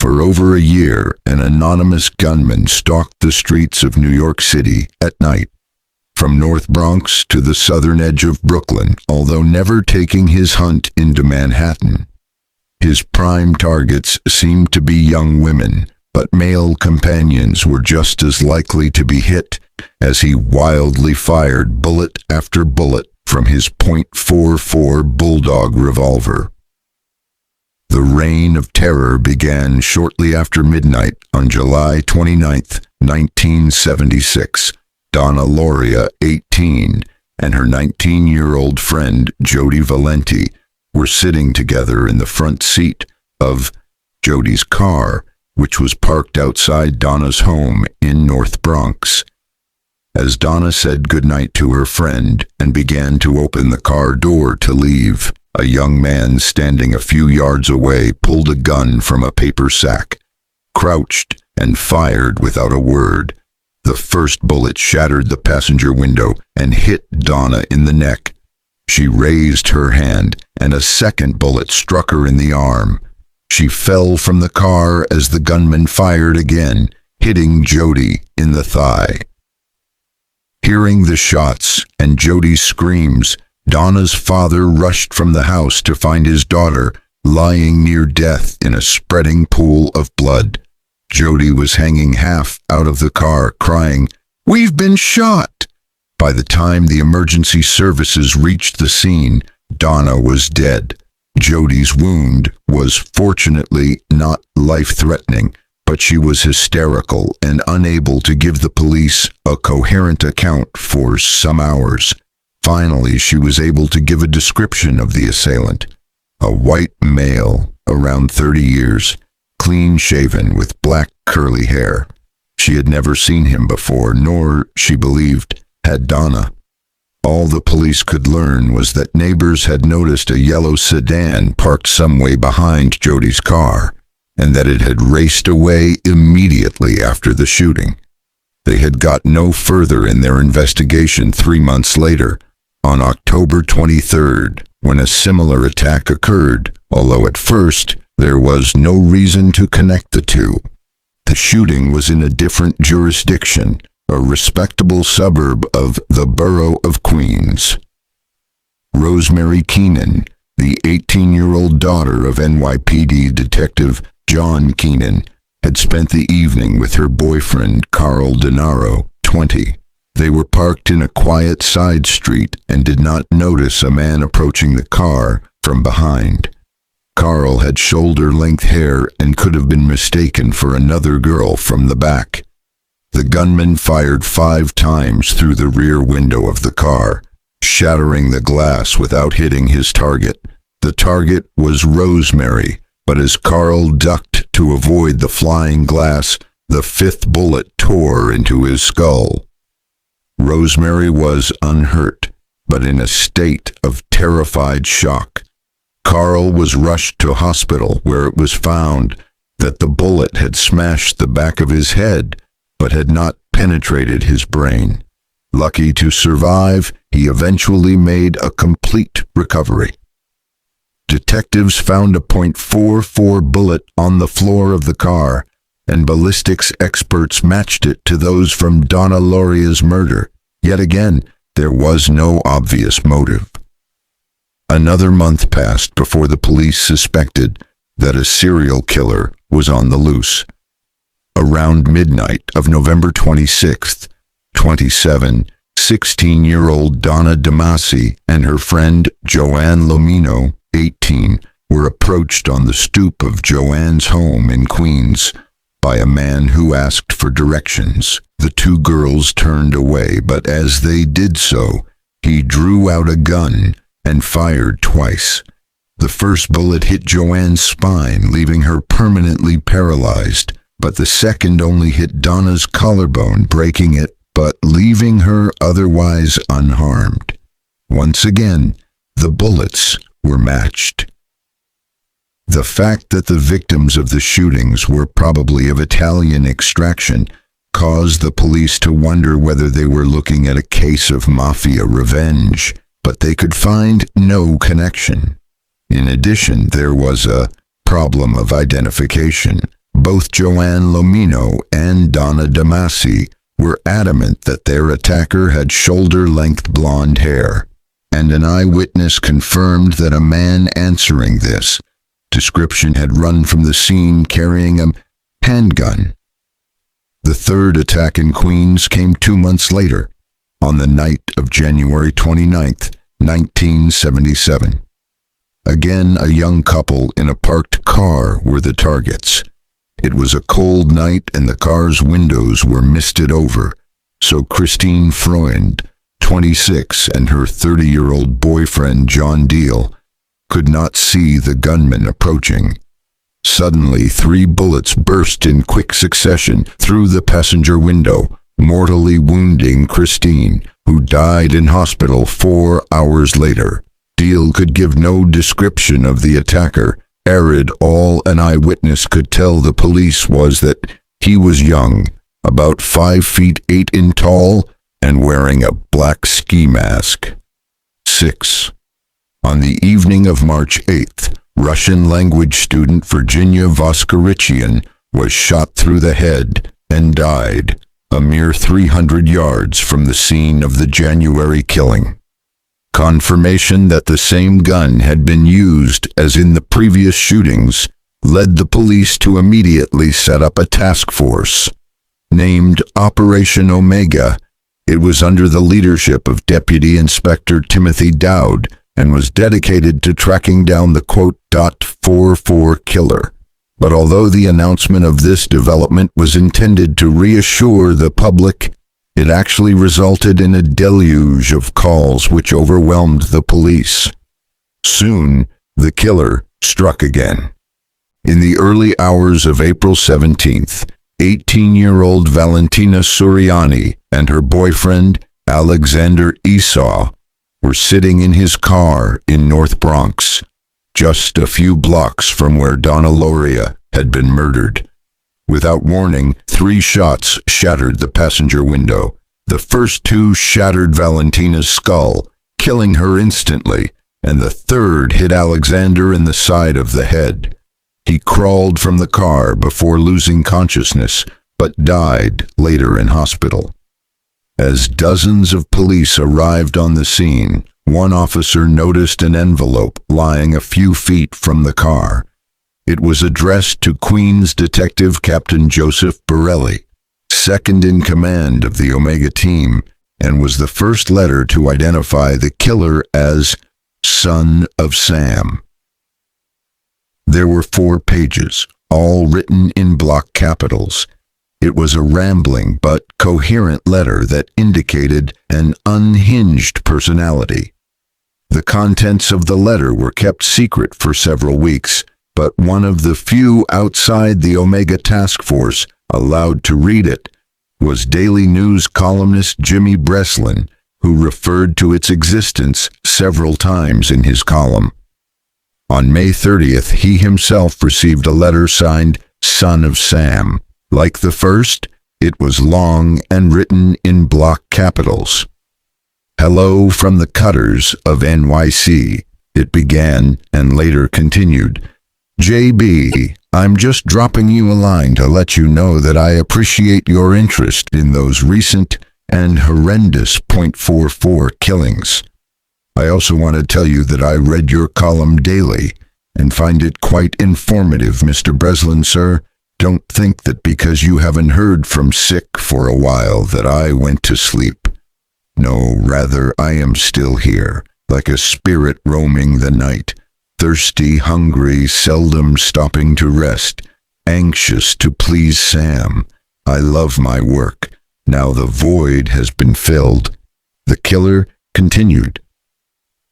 For over a year, an anonymous gunman stalked the streets of New York City at night, from North Bronx to the southern edge of Brooklyn, although never taking his hunt into Manhattan. His prime targets seemed to be young women, but male companions were just as likely to be hit as he wildly fired bullet after bullet from his .44 Bulldog revolver. The reign of terror began shortly after midnight on July 29, 1976. Donna Lauria, 18, and her 19-year-old friend Jody Valenti were sitting together in the front seat of Jody's car, which was parked outside Donna's home in North Bronx. As Donna said goodnight to her friend and began to open the car door to leave, a young man standing a few yards away pulled a gun from a paper sack, crouched, and fired without a word. The first bullet shattered the passenger window and hit Donna in the neck. She raised her hand, and a second bullet struck her in the arm. She fell from the car as the gunman fired again, hitting Jody in the thigh. Hearing the shots and Jody's screams, Donna's father rushed from the house to find his daughter lying near death in a spreading pool of blood. Jody was hanging half out of the car, crying, "We've been shot!" By the time the emergency services reached the scene, Donna was dead. Jody's wound was fortunately not life-threatening, but she was hysterical and unable to give the police a coherent account for some hours. Finally, she was able to give a description of the assailant. A white male, around 30 years, clean-shaven with black curly hair. She had never seen him before, nor, she believed, had Donna. All the police could learn was that neighbors had noticed a yellow sedan parked some way behind Jody's car, and that it had raced away immediately after the shooting. They had got no further in their investigation 3 months later, on October 23rd, when a similar attack occurred, although at first there was no reason to connect the two. The shooting was in a different jurisdiction, a respectable suburb of the borough of Queens. Rosemary Keenan, the 18-year-old daughter of NYPD Detective John Keenan, had spent the evening with her boyfriend Carl Denaro, 20. They were parked in a quiet side street and did not notice a man approaching the car from behind. Carl had shoulder-length hair and could have been mistaken for another girl from the back. The gunman fired 5 times through the rear window of the car, shattering the glass without hitting his target. The target was Rosemary, but as Carl ducked to avoid the flying glass, the 5th bullet tore into his skull. Rosemary was unhurt, but in a state of terrified shock. Carl was rushed to hospital, where it was found that the bullet had smashed the back of his head, but had not penetrated his brain. Lucky to survive, he eventually made a complete recovery. Detectives found a .44 bullet on the floor of the car, and ballistics experts matched it to those from Donna Lauria's murder. Yet again, there was no obvious motive. Another month passed before the police suspected that a serial killer was on the loose. Around midnight of November 26th, 16-year-old Donna DeMasi and her friend Joanne Lomino, 18, were approached on the stoop of Joanne's home in Queens by a man who asked for directions. The 2 girls turned away, but as they did so, he drew out a gun and fired twice. The first bullet hit Joanne's spine, leaving her permanently paralyzed, but the second only hit Donna's collarbone, breaking it, but leaving her otherwise unharmed. Once again, the bullets were matched. The fact that the victims of the shootings were probably of Italian extraction caused the police to wonder whether they were looking at a case of mafia revenge, but they could find no connection. In addition, there was a problem of identification. Both Joanne Lomino and Donna Damasi were adamant that their attacker had shoulder-length blonde hair, and an eyewitness confirmed that a man answering this description had run from the scene carrying a handgun. The third attack in Queens came 2 months later, on the night of January 29th, 1977. Again, a young couple in a parked car were the targets. It was a cold night and the car's windows were misted over, so Christine Freund, 26, and her 30-year-old boyfriend John Deal could not see the gunman approaching. Suddenly, 3 bullets burst in quick succession through the passenger window, mortally wounding Christine, who died in hospital 4 hours later. Deal could give no description of the attacker. All an eyewitness could tell the police was that he was young, about 5 feet 8 in tall, and wearing a black ski mask. 6. On the evening of March 8th, Russian language student Virginia Voskerichian was shot through the head and died, a mere 300 yards from the scene of the January killing. Confirmation that the same gun had been used as in the previous shootings led the police to immediately set up a task force. Named Operation Omega, it was under the leadership of Deputy Inspector Timothy Dowd and was dedicated to tracking down the .44 killer. But although the announcement of this development was intended to reassure the public, it actually resulted in a deluge of calls which overwhelmed the police. Soon, the killer struck again. In the early hours of April 17th, 18-year-old Valentina Suriani and her boyfriend, Alexander Esau, were sitting in his car in North Bronx, just a few blocks from where Donna Lauria had been murdered. Without warning, 3 shots shattered the passenger window. The first 2 shattered Valentina's skull, killing her instantly, and the third hit Alexander in the side of the head. He crawled from the car before losing consciousness, but died later in hospital. As dozens of police arrived on the scene, one officer noticed an envelope lying a few feet from the car. It was addressed to Queens Detective Captain Joseph Borelli, second in command of the Omega team, and was the first letter to identify the killer as Son of Sam. There were 4 pages, all written in block capitals. It was a rambling but coherent letter that indicated an unhinged personality. The contents of the letter were kept secret for several weeks, but one of the few outside the Omega Task Force allowed to read it was Daily News columnist Jimmy Breslin, who referred to its existence several times in his column. On May 30th, he himself received a letter signed Son of Sam. Like the first, it was long and written in block capitals. Hello from the Cutters of NYC, it began and later continued. JB, I'm just dropping you a line to let you know that I appreciate your interest in those recent and horrendous .44 killings. I also want to tell you that I read your column daily and find it quite informative, Mr. Breslin, sir. Don't think that because you haven't heard from sick for a while that I went to sleep. No, rather, I am still here, like a spirit roaming the night, thirsty, hungry, seldom stopping to rest, anxious to please Sam. I love my work. Now the void has been filled. The killer continued.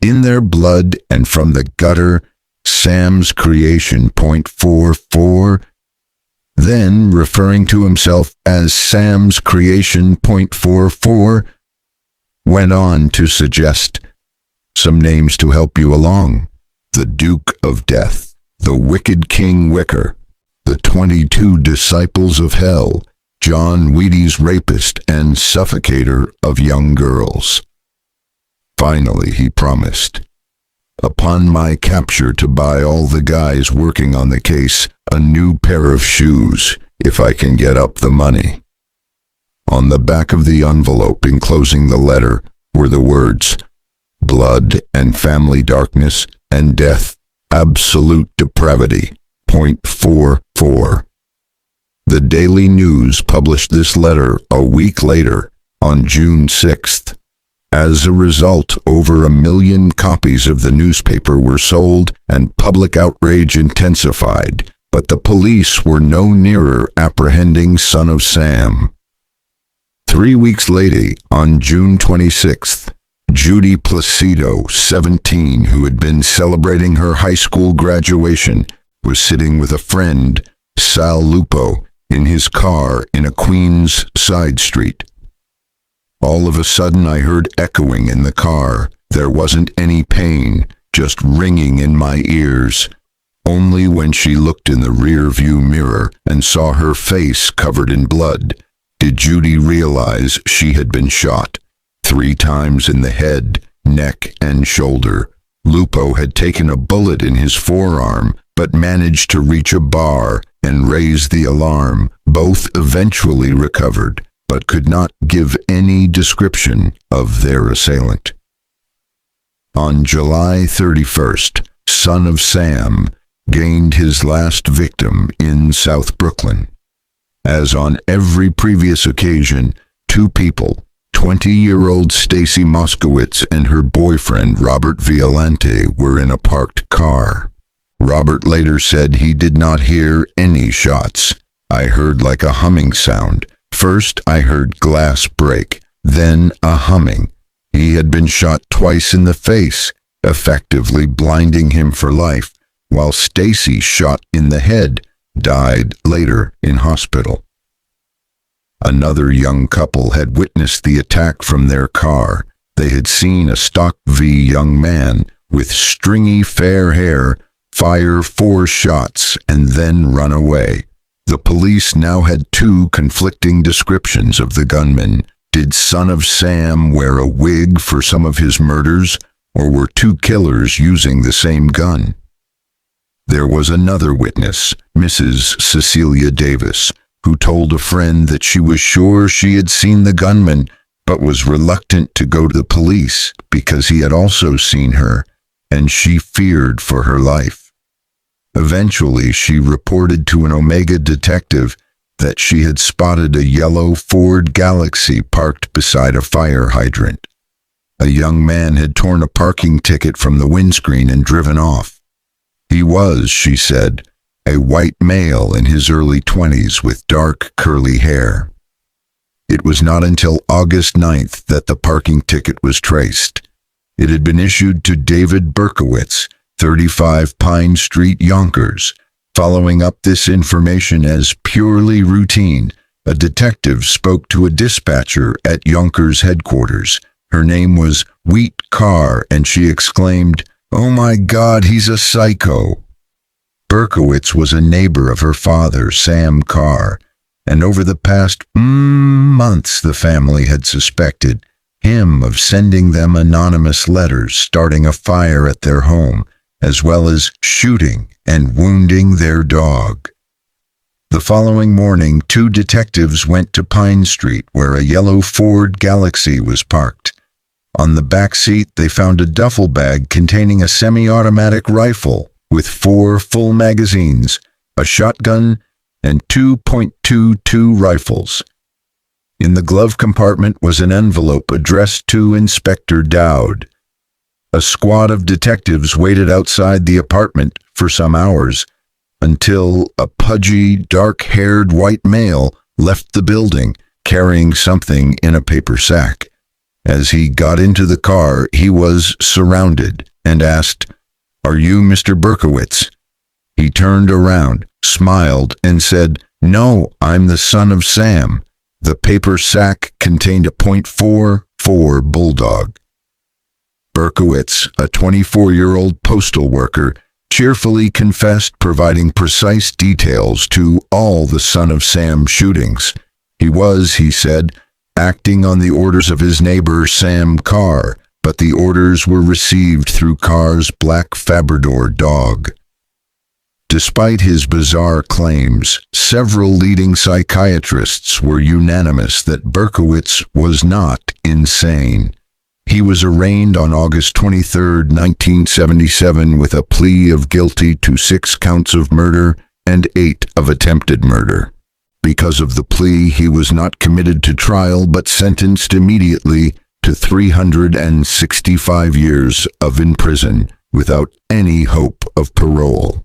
In their blood and from the gutter, Sam's creation .44. Then, referring to himself as Sam's creation .44, went on to suggest some names to help you along. The Duke of Death, the Wicked King Wicker, the 22 Disciples of Hell, John Wheaties rapist and suffocator of young girls. Finally, he promised, upon my capture to buy all the guys working on the case a new pair of shoes if I can get up the money. On the back of the envelope enclosing the letter were the words, blood and family darkness and death, absolute depravity, .44. The Daily News published this letter a week later, on June 6th. As a result, over 1 million copies of the newspaper were sold and public outrage intensified, but the police were no nearer apprehending Son of Sam. 3 weeks later, on June 26th, Judy Placido, 17, who had been celebrating her high school graduation, was sitting with a friend, Sal Lupo, in his car in a Queens side street. All of a sudden I heard echoing in the car. There wasn't any pain, just ringing in my ears. Only when she looked in the rear-view mirror and saw her face covered in blood did Judy realize she had been shot 3 times in the head, neck, and shoulder. Lupo had taken a bullet in his forearm, but managed to reach a bar and raise the alarm. Both eventually recovered, but could not give any description of their assailant. On July 31st, Son of Sam gained his last victim in South Brooklyn. As on every previous occasion, 2 people, 20-year-old Stacy Moskowitz and her boyfriend Robert Violante, were in a parked car. Robert later said he did not hear any shots. I heard like a humming sound. First, I heard glass break, then a humming. He had been shot twice in the face, effectively blinding him for life, while Stacy, shot in the head, died later in hospital. Another young couple had witnessed the attack from their car. They had seen a stock V young man with stringy fair hair fire 4 shots and then run away. The police now had 2 conflicting descriptions of the gunman. Did Son of Sam wear a wig for some of his murders, or were 2 killers using the same gun? There was another witness, Mrs. Cecilia Davis, who told a friend that she was sure she had seen the gunman, but was reluctant to go to the police because he had also seen her, and she feared for her life. Eventually, she reported to an Omega detective that she had spotted a yellow Ford Galaxy parked beside a fire hydrant. A young man had torn a parking ticket from the windscreen and driven off. He was, she said, a white male in his early 20s with dark, curly hair. It was not until August 9th that the parking ticket was traced. It had been issued to David Berkowitz, 35 Pine Street, Yonkers. Following up this information as purely routine, a detective spoke to a dispatcher at Yonkers headquarters. Her name was Wheat Carr, and she exclaimed, "Oh my God, he's a psycho." Berkowitz was a neighbor of her father, Sam Carr, and over the past months the family had suspected him of sending them anonymous letters starting a fire at their home, as well as shooting and wounding their dog. The following morning, 2 detectives went to Pine Street, where a yellow Ford Galaxy was parked. On the back seat, they found a duffel bag containing a semi-automatic rifle with 4 full magazines, a shotgun, and 2.22 rifles. In the glove compartment was an envelope addressed to Inspector Dowd. A squad of detectives waited outside the apartment for some hours until a pudgy, dark-haired white male left the building carrying something in a paper sack. As he got into the car, he was surrounded and asked, "Are you Mr. Berkowitz?" He turned around, smiled, and said, "No, I'm the Son of Sam." The paper sack contained a .44 bulldog. Berkowitz, a 24-year-old postal worker, cheerfully confessed, providing precise details to all the Son of Sam shootings. He was, he said, acting on the orders of his neighbor Sam Carr, but the orders were received through Carr's black Labrador dog. Despite his bizarre claims, several leading psychiatrists were unanimous that Berkowitz was not insane. He was arraigned on August 23, 1977, with a plea of guilty to 6 counts of murder and 8 of attempted murder. Because of the plea, he was not committed to trial but sentenced immediately to 365 years in prison without any hope of parole.